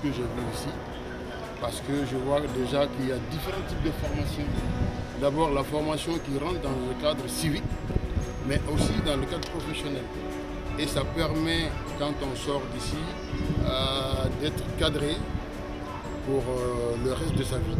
que j'ai vu ici, parce que je vois déjà qu'il y a différents types de formations. D'abord la formation qui rentre dans le cadre civique, mais aussi dans le cadre professionnel. Et ça permet, quand on sort d'ici, d'être cadré pour le reste de sa vie.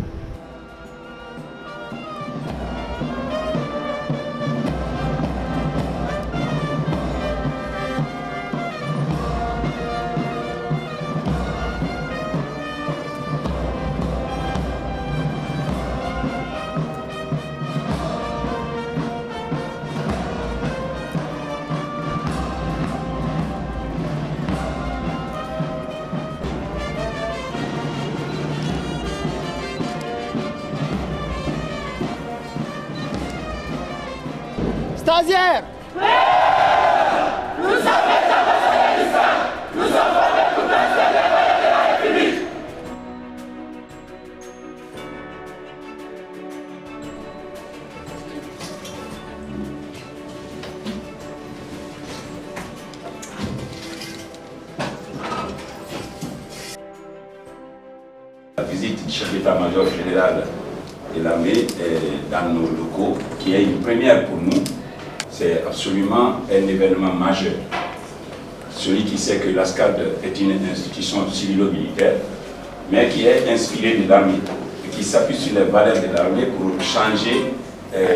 Stagiaires! Oui! Nous sommes les ambassadeurs du sang! Nous sommes formés pour transmettre les valeurs de la République! La visite du chef d'état-major général de l'armée dans nos locaux, qui est une première pour nous, c'est absolument un événement majeur. Celui qui sait que l'ASCAD est une institution civilo-militaire, mais qui est inspirée de l'armée et qui s'appuie sur les valeurs de l'armée pour changer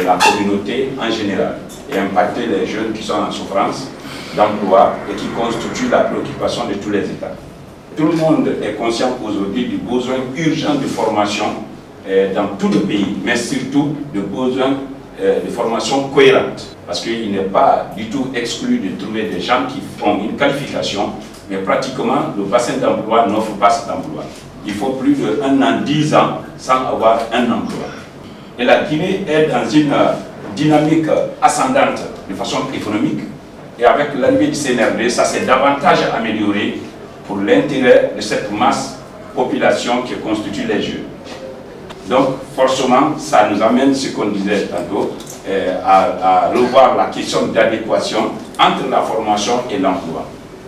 la communauté en général et impacter les jeunes qui sont en souffrance d'emploi et qui constituent la préoccupation de tous les États. Tout le monde est conscient aujourd'hui du besoin urgent de formation dans tout le pays, mais surtout de besoin de formation cohérente. Parce qu'il n'est pas du tout exclu de trouver des gens qui font une qualification, mais pratiquement le bassin d'emploi n'offre pas cet emploi. Il faut plus de 1 an, 10 ans sans avoir un emploi. Et la Guinée est dans une dynamique ascendante de façon économique. Et avec l'arrivée du CNRD, ça s'est davantage amélioré pour l'intérêt de cette masse population qui constitue les jeunes. Donc forcément, ça nous amène, ce qu'on disait tantôt, à revoir la question d'adéquation entre la formation et l'emploi.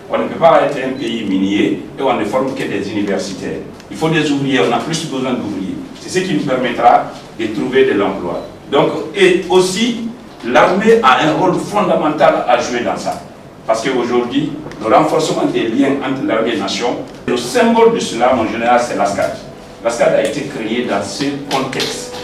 On ne peut pas être un pays minier et on ne forme que des universitaires. Il faut des ouvriers, on a plus besoin d'ouvriers. C'est ce qui nous permettra de trouver de l'emploi. Donc, et aussi, l'armée a un rôle fondamental à jouer dans ça. Parce qu'aujourd'hui, le renforcement des liens entre l'armée et la nation, le symbole de cela, mon général, c'est l'ASCAD. L'ASCAD a été créé dans ce contexte.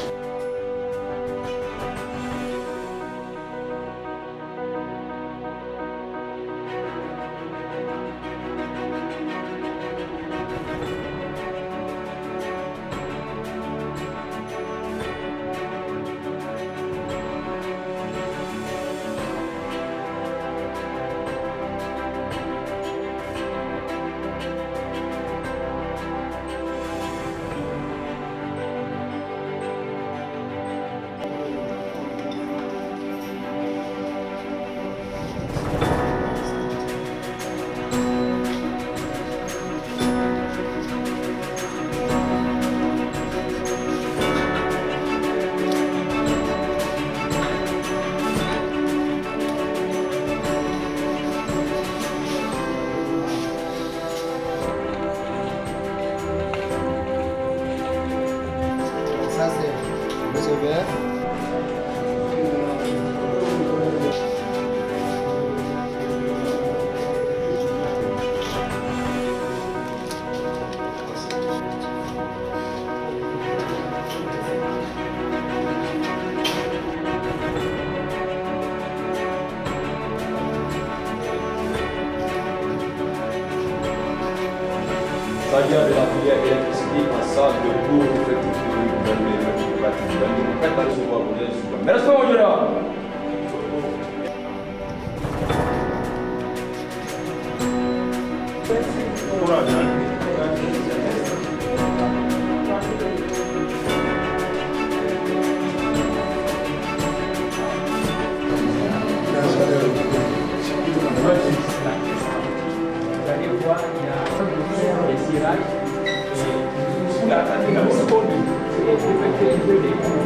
Ça c'est le vert. S'agir de la filière électricité en salle de cours effectif dans les pratiques. Donc, faites la recevoir, vous êtes super. Merci beaucoup, Général. Vous allez voir, il y a des tirages et sous la table, il y a aussi pour lui. C'est effectuer un peu des cours.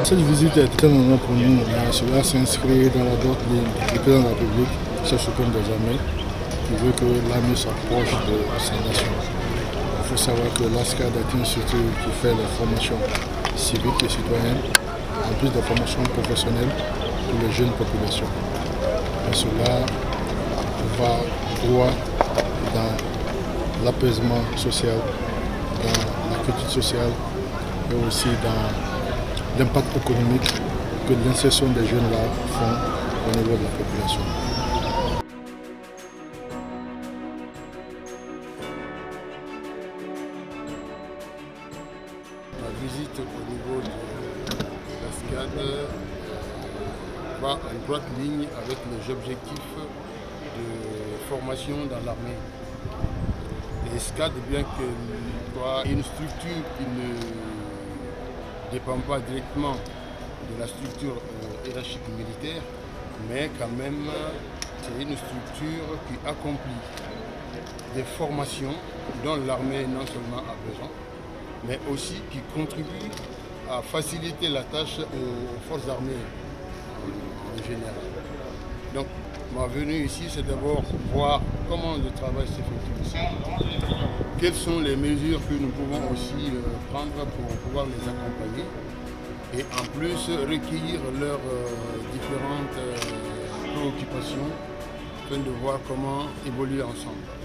Cette visite est très importante pour nous. Cela s'inscrit dans la droite ligne du président de la République, chef suprême des armées, qui veut que l'armée s'approche de sa nation. Il faut savoir que l'ASCAD est une structure qui fait la formation civique et citoyenne, en plus de la formation professionnelle pour les jeunes populations. Et cela va droit dans l'apaisement social, dans la critique sociale et aussi dans l'impact économique que l'insertion des jeunes là font au niveau de la population. La visite au niveau de l'ASCAD va en droite ligne avec les objectifs de formation dans l'armée. L'ASCAD, bien qu'elle soit une structure qui ne dépend pas directement de la structure hiérarchique militaire, mais quand même c'est une structure qui accomplit des formations dont l'armée non seulement a besoin, mais aussi qui contribue à faciliter la tâche aux forces armées en général. Donc ma venue ici, c'est d'abord voir comment le travail s'effectue ici, quelles sont les mesures que nous pouvons aussi prendre pour pouvoir les accompagner et en plus recueillir leurs différentes préoccupations afin de voir comment évoluer ensemble.